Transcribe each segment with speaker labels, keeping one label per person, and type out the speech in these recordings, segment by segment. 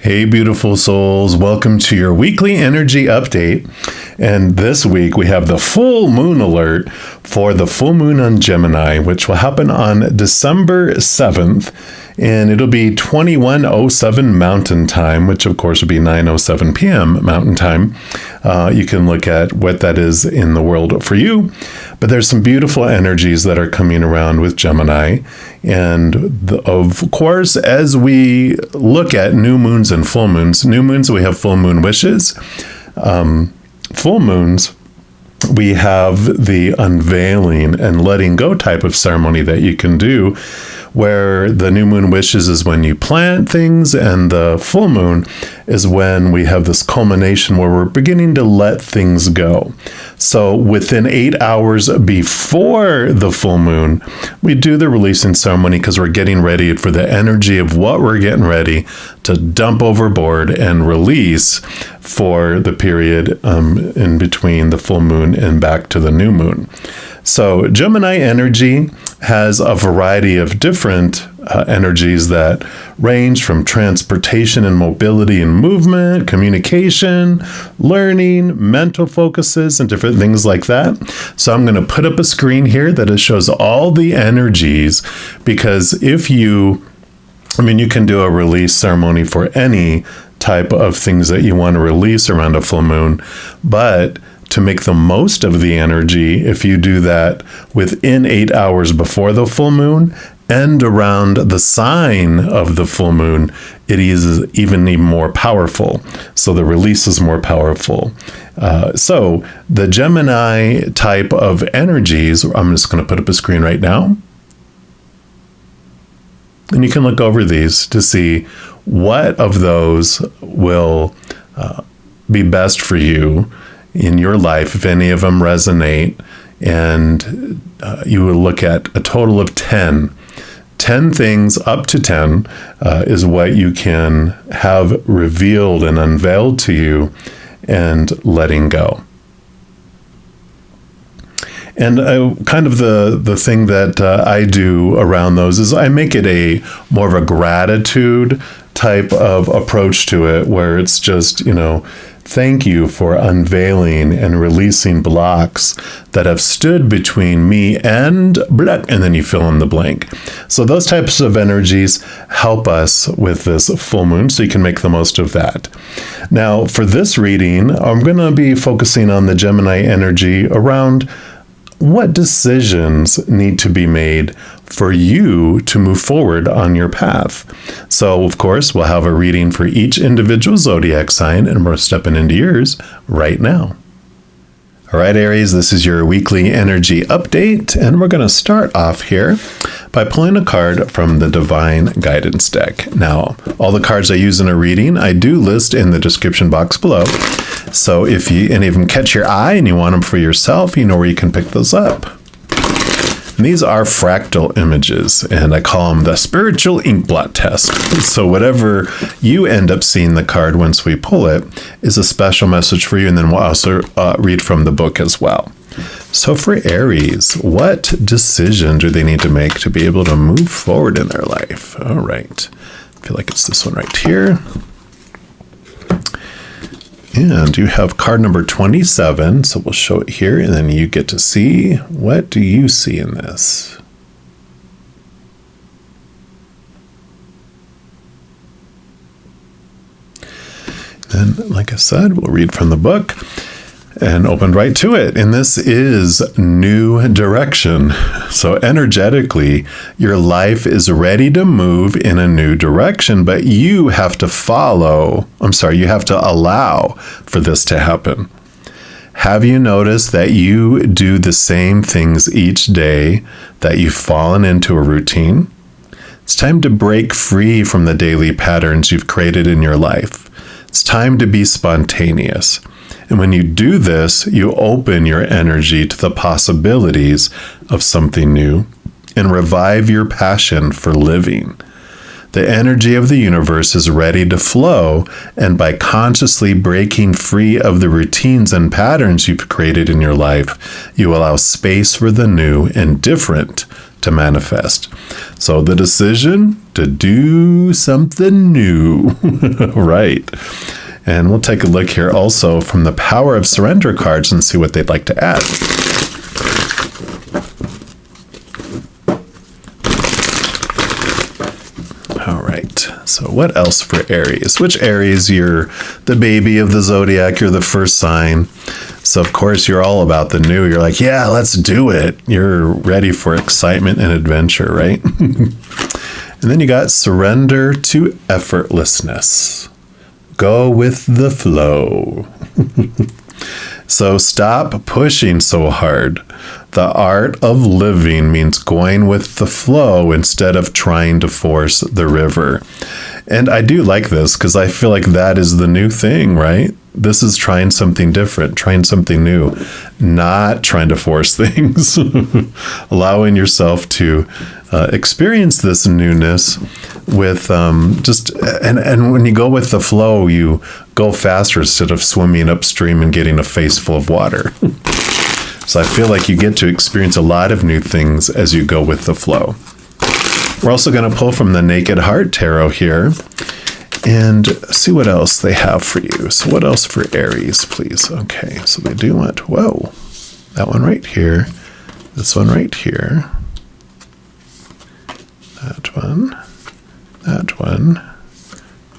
Speaker 1: Hey, beautiful souls. Welcome to your weekly energy update. And this week we have the full moon alert for the full moon on Gemini, which will happen on December 7th. And it'll be 21:07 Mountain Time, which of course would be 9:07 p.m. Mountain Time. You can look at what that is in the world for you. But there's some beautiful energies that are coming around with Gemini. And of course, as we look at new moons and full moons, new moons, we have full moon wishes. Full moons, we have the unveiling and letting go type of ceremony that you can do, where the new moon wishes is when you plant things, and the full moon is when we have this culmination where we're beginning to let things go. So within 8 hours before the full moon, we do the releasing ceremony because we're getting ready for the energy of what we're getting ready to dump overboard and release for the period in between the full moon and back to the new moon. So Gemini energy has a variety of different energies that range from transportation and mobility and movement, communication, learning, mental focuses, and different things like that. So I'm going to put up a screen here that shows all the energies, because you can do a release ceremony for any type of things that you want to release around a full moon, but to make the most of the energy, if you do that within 8 hours before the full moon and around the sign of the full moon, it is even more powerful. So the release is more powerful. So the Gemini type of energies, I'm just going to put up a screen right now. And you can look over these to see what of those will be best for you in your life, if any of them resonate. And you will look at a total of 10 things, up to 10 is what you can have revealed and unveiled to you and letting go. And kind of the thing that I do around those is I make it more of a gratitude type of approach to it, where it's just, thank you for unveiling and releasing blocks that have stood between me and blah, and then you fill in the blank. So those types of energies help us with this full moon, so you can make the most of that. Now, for this reading, I'm going to be focusing on the Gemini energy around what decisions need to be made for you to move forward on your path. So, of course, we'll have a reading for each individual zodiac sign, and we're stepping into yours right now. All right, Aries, this is your weekly energy update, and we're going to start off here by pulling a card from the Divine Guidance deck. Now, all the cards I use in a reading, I do list in the description box below. So if any of them catch your eye and you want them for yourself, you know where you can pick those up. And these are fractal images, and I call them the spiritual inkblot test. So whatever you end up seeing the card once we pull it is a special message for you, and then we'll also read from the book as well. So for Aries, what decision do they need to make to be able to move forward in their life? All right. I feel like it's this one right here. And you have card number 27, so we'll show it here, and then you get to see, what do you see in this? And like I said, we'll read from the book and open right to it. And this is new direction. So energetically, your life is ready to move in a new direction, but you have to you have to allow for this to happen. Have you noticed that you do the same things each day, that you've fallen into a routine? It's time to break free from the daily patterns you've created in your life. It's time to be spontaneous. And when you do this, you open your energy to the possibilities of something new and revive your passion for living. The energy of the universe is ready to flow, and by consciously breaking free of the routines and patterns you've created in your life, you allow space for the new and different to manifest. So the decision to do something new, right? And we'll take a look here also from the Power of Surrender cards and see what they'd like to add. All right, so what else for Aries? Which Aries? You're the baby of the zodiac, you're the first sign. So of course you're all about the new. You're like, yeah, let's do it. You're ready for excitement and adventure, right? And then you got surrender to effortlessness. Go with the flow. So stop pushing so hard. The art of living means going with the flow instead of trying to force the river. And I do like this because I feel like that is the new thing, right? This is trying something different, trying something new, not trying to force things, allowing yourself to experience this newness with and when you go with the flow, you go faster instead of swimming upstream and getting a face full of water. So I feel like you get to experience a lot of new things as you go with the flow. We're also going to pull from the Naked Heart Tarot here and see what else they have for you. So what else for Aries, please? Okay, so they do want, whoa, that one right here, this one right here, that one,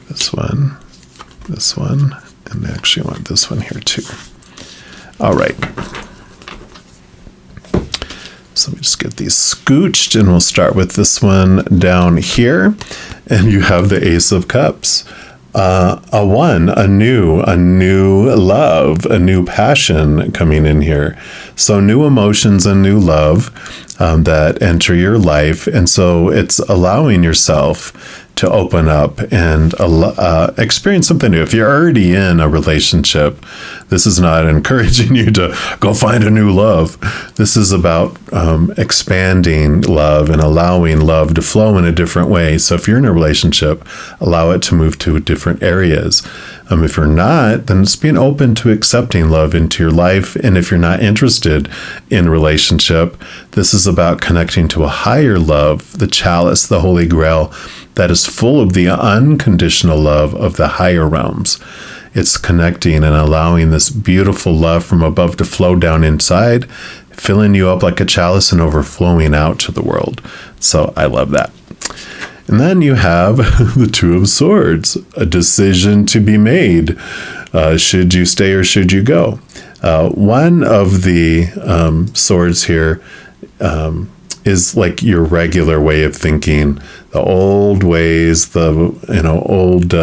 Speaker 1: this one, and they actually want this one here too. All right. So let me just get these scooched, and we'll start with this one down here. And you have the Ace of Cups. A new love, a new passion coming in here. So new emotions and new love that enter your life. And so it's allowing yourself to open up and experience something new. If you're already in a relationship, this is not encouraging you to go find a new love. This is about expanding love and allowing love to flow in a different way. So if you're in a relationship, allow it to move to different areas. If you're not, then it's being open to accepting love into your life. And if you're not interested in a relationship, this is about connecting to a higher love, the chalice, the Holy Grail, that is full of the unconditional love of the higher realms. It's connecting and allowing this beautiful love from above to flow down inside, filling you up like a chalice and overflowing out to the world. So I love that. And then you have the Two of Swords, a decision to be made. Should you stay or should you go? One of the swords here is like your regular way of thinking, the old ways, the old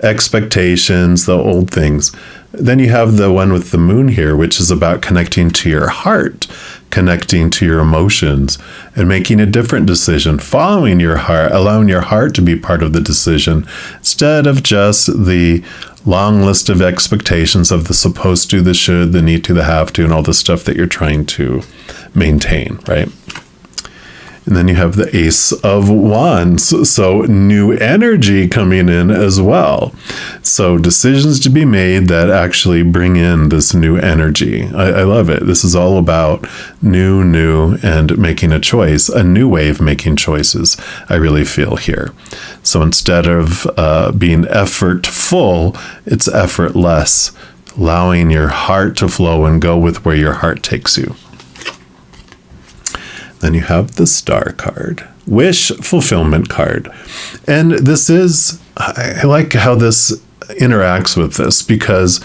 Speaker 1: expectations, the old things. Then you have the one with the moon here, which is about connecting to your heart, connecting to your emotions, and making a different decision, following your heart, allowing your heart to be part of the decision, instead of just the long list of expectations of the supposed to, the should, the need to, the have to, and all the stuff that you're trying to maintain, right? And then you have the Ace of Wands, so new energy coming in as well. So decisions to be made that actually bring in this new energy. I love it. This is all about new, and making a choice, a new way of making choices, I really feel here. So instead of being effortful, it's effortless, allowing your heart to flow and go with where your heart takes you. Then you have the Star card, Wish Fulfillment card. And this is, I like how this interacts with this, because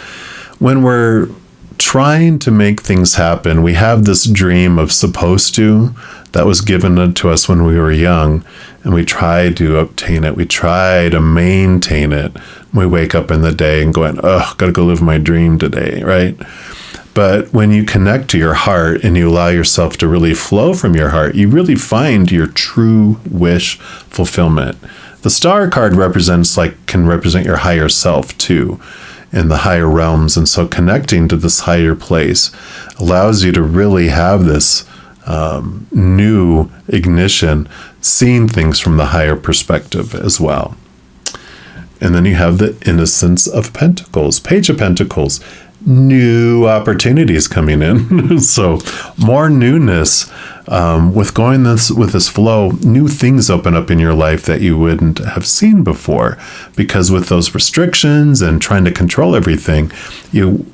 Speaker 1: when we're trying to make things happen, we have this dream of supposed to that was given to us when we were young, and we try to obtain it. We try to maintain it. We wake up in the day and going, oh, gotta go live my dream today, right? But when you connect to your heart and you allow yourself to really flow from your heart, you really find your true wish fulfillment. The Star card can represent your higher self too, in the higher realms. And so connecting to this higher place allows you to really have this new ignition, seeing things from the higher perspective as well. And then you have the Innocence of Pentacles, Page of Pentacles. new opportunities coming in. So more newness. With going with this flow, new things open up in your life that you wouldn't have seen before, because with those restrictions and trying to control everything, you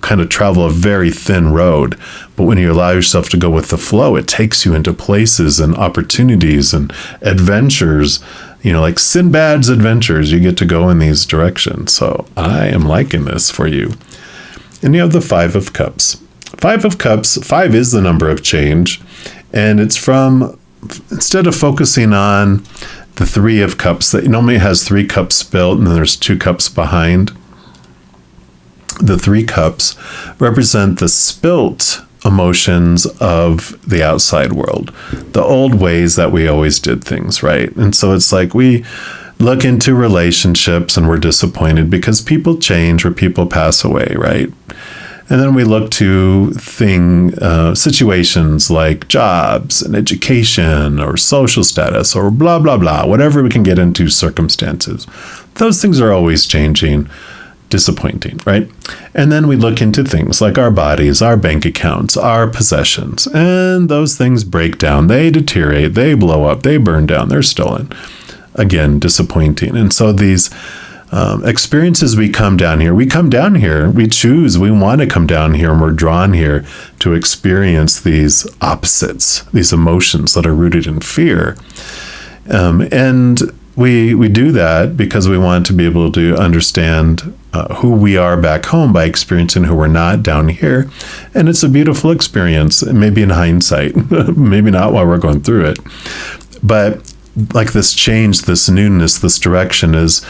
Speaker 1: kind of travel a very thin road. But when you allow yourself to go with the flow, it takes you into places and opportunities and adventures, like Sinbad's adventures. You get to go in these directions. So I am liking this for you. And you have the Five of Cups. Five of Cups, 5 is the number of change. And it's instead of focusing on the Three of Cups, that normally has 3 cups spilt and then there's 2 cups behind. The 3 cups represent the spilt emotions of the outside world, the old ways that we always did things, right? And so it's like we look into relationships and we're disappointed because people change or people pass away, right? And then we look to situations like jobs and education or social status or blah, blah, blah, whatever we can get into, circumstances. Those things are always changing, disappointing, right? And then we look into things like our bodies, our bank accounts, our possessions, and those things break down. They deteriorate, they blow up, they burn down, they're stolen. Again, disappointing. And so these experiences, we come down here, we choose, we want to come down here, and we're drawn here to experience these opposites, these emotions that are rooted in fear. And we do that because we want to be able to understand who we are back home by experiencing who we're not down here. And it's a beautiful experience, maybe in hindsight, maybe not while we're going through it. But like this change, this newness, this direction is,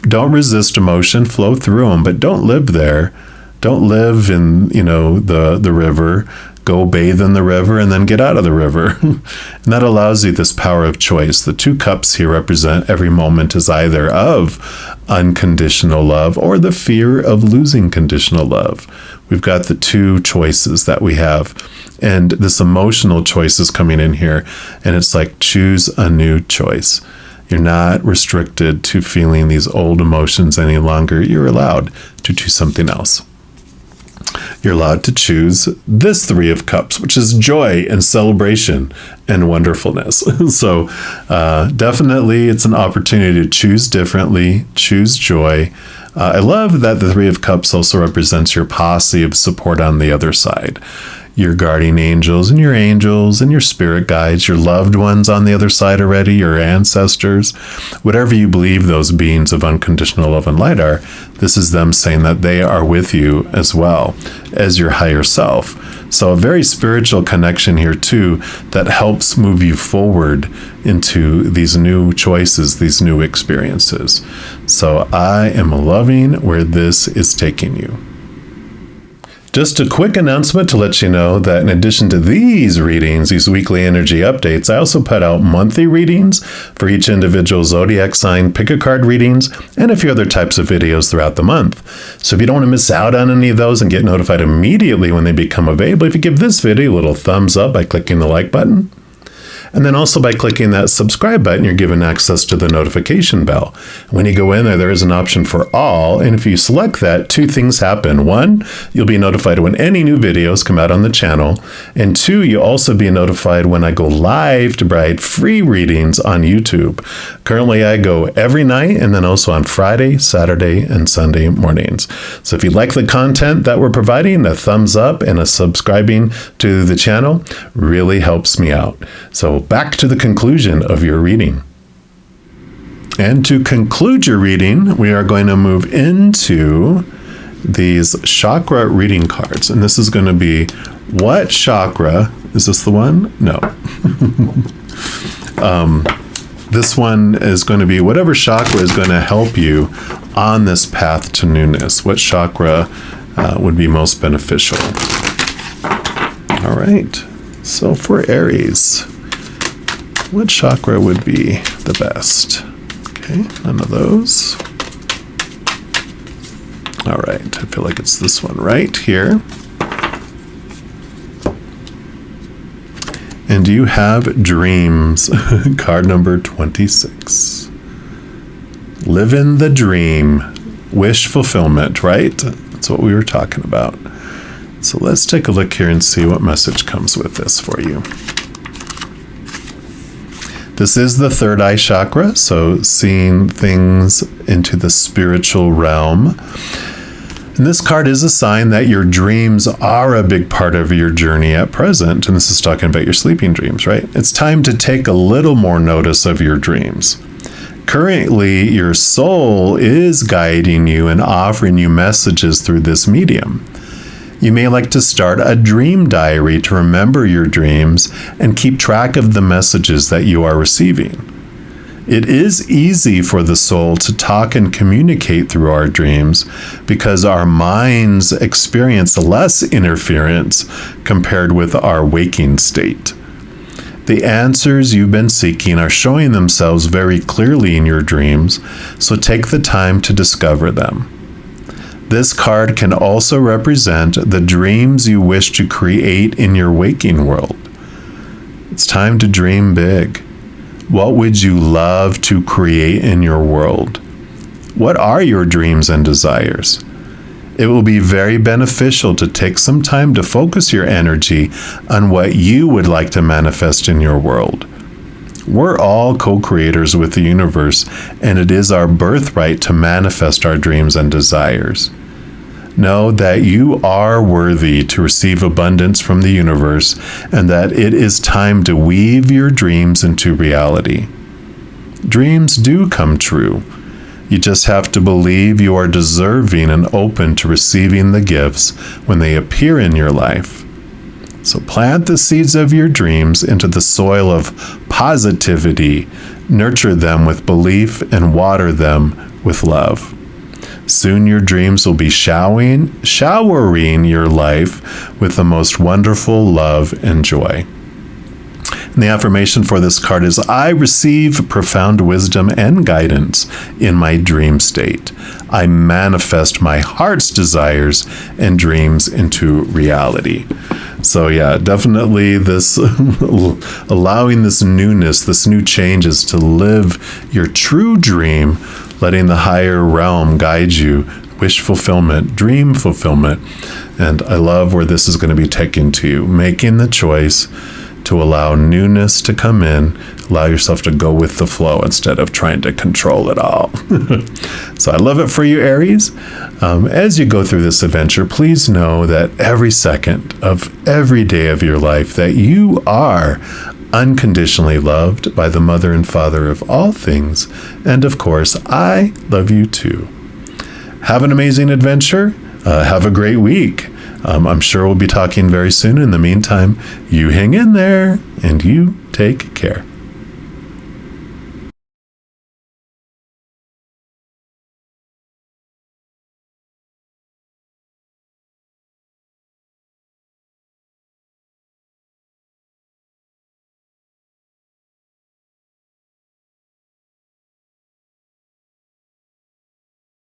Speaker 1: don't resist emotion, flow through them, but don't live there. Don't live in, the river. Go bathe in the river and then get out of the river. And that allows you this power of choice. The 2 cups here represent every moment is either of unconditional love or the fear of losing conditional love. We've got the 2 choices that we have. And this emotional choice is coming in here. And it's like, choose a new choice. You're not restricted to feeling these old emotions any longer. You're allowed to choose something else. You're allowed to choose this 3 of Cups, which is joy and celebration and wonderfulness. So definitely it's an opportunity to choose differently, choose joy. I love that the 3 of Cups also represents your posse of support on the other side. Your guardian angels and your spirit guides, your loved ones on the other side already, your ancestors, whatever you believe those beings of unconditional love and light are, this is them saying that they are with you as well as your higher self. So a very spiritual connection here too that helps move you forward into these new choices, these new experiences. So I am loving where this is taking you. Just a quick announcement to let you know that in addition to these readings, these weekly energy updates, I also put out monthly readings for each individual zodiac sign, pick a card readings, and a few other types of videos throughout the month. So if you don't want to miss out on any of those and get notified immediately when they become available, if you give this video a little thumbs up by clicking the like button, and then also by clicking that subscribe button, you're given access to the notification bell. When you go in there, there is an option for all. And if you select that, 2 things happen. 1, you'll be notified when any new videos come out on the channel. And 2, you'll also be notified when I go live to provide free readings on YouTube. Currently, I go every night and then also on Friday, Saturday, and Sunday mornings. So if you like the content that we're providing, a thumbs up and a subscribing to the channel really helps me out. So back to the conclusion of your reading. And to conclude your reading, we are going to move into these chakra reading cards. And this is going to be what chakra, is this the one? No. This one is going to be whatever chakra is going to help you on this path to newness. What chakra would be most beneficial? All right. So for Aries, what chakra would be the best? Okay, none of those. All right, I feel like it's this one right here. And you have dreams, card number 26. Live in the dream, wish fulfillment, right? That's what we were talking about. So let's take a look here and see what message comes with this for you. This is the third eye chakra, so seeing things into the spiritual realm. And this card is a sign that your dreams are a big part of your journey at present. And this is talking about your sleeping dreams, right? It's time to take a little more notice of your dreams. Currently, your soul is guiding you and offering you messages through this medium. You may like to start a dream diary to remember your dreams and keep track of the messages that you are receiving. It is easy for the soul to talk and communicate through our dreams because our minds experience less interference compared with our waking state. The answers you've been seeking are showing themselves very clearly in your dreams, so take the time to discover them. This card can also represent the dreams you wish to create in your waking world. It's time to dream big. What would you love to create in your world? What are your dreams and desires? It will be very beneficial to take some time to focus your energy on what you would like to manifest in your world. We're all co-creators with the universe, and it is our birthright to manifest our dreams and desires. Know that you are worthy to receive abundance from the universe and that it is time to weave your dreams into reality. Dreams do come true. You just have to believe you are deserving and open to receiving the gifts when they appear in your life. So plant the seeds of your dreams into the soil of positivity, nurture them with belief, and water them with love. Soon your dreams will be showering your life with the most wonderful love and joy. And the affirmation for this card is, I receive profound wisdom and guidance in my dream state. I manifest my heart's desires and dreams into reality. So yeah, definitely this allowing this newness, this new changes to live your true dream, letting the higher realm guide you, wish fulfillment, dream fulfillment. And I love where this is going to be taken to you, making the choice to allow newness to come in, allow yourself to go with the flow instead of trying to control it all. So I love it for you, Aries. As you go through this adventure, please know that every second of every day of your life that you are unconditionally loved by the Mother and Father of all things. And of course, I love you too. Have an amazing adventure. Have a great week. I'm sure we'll be talking very soon. In the meantime, you hang in there and you take care.